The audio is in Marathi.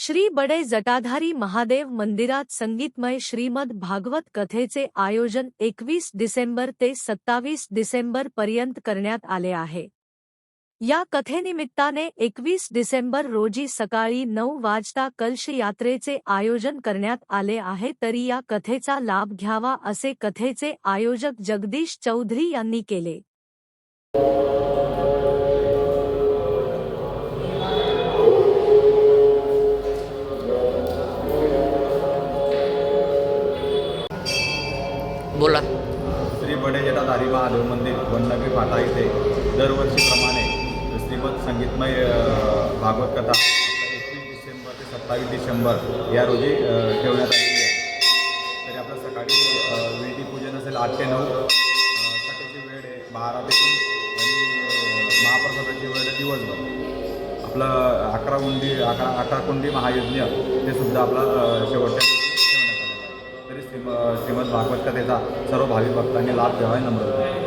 श्री बडे जटाधारी महादेव मंदिरात संगीतमय श्रीमद भागवत कथेचे आयोजन 21 डिसेंबर ते 27 डिसेंबर पर्यंत करण्यात आले आहे। या कथेनिमित्ताने 21 डिसेंबर रोजी सकाळी 9 वाजता कलश यात्रेचे आयोजन करण्यात आले आहे। तरी या कथेचा लाभ घ्यावा असे कथेचे आयोजक जगदीश चौधरी यांनी केले। बोला। श्री बडे जटाधारी महादेव मंदिर वननगरी फाटा येथे दरवर्षीप्रमाणे श्रीमद संगीतमय भागवत कथा 21 डिसेंबर ते 27 डिसेंबर या रोजी ठेवण्यात आलेली आहे। तरी आपलं सकाळी वेदी पूजन असेल 8 ते 9, कथेची वेळ आहे 12 ते 3 आणि महाप्रसादाची वेळ आहे दिवसभर। आपलं 11 कुंडी महायज्ञ हे सुद्धा आपलं शेवटच्या दिवशी ठेवण्यात आलेलं आहे। तरी श्रीमद भागवत कथेचा सर्व भाविक भक्तांनी लाभ घ्यावा नम्र विनंती।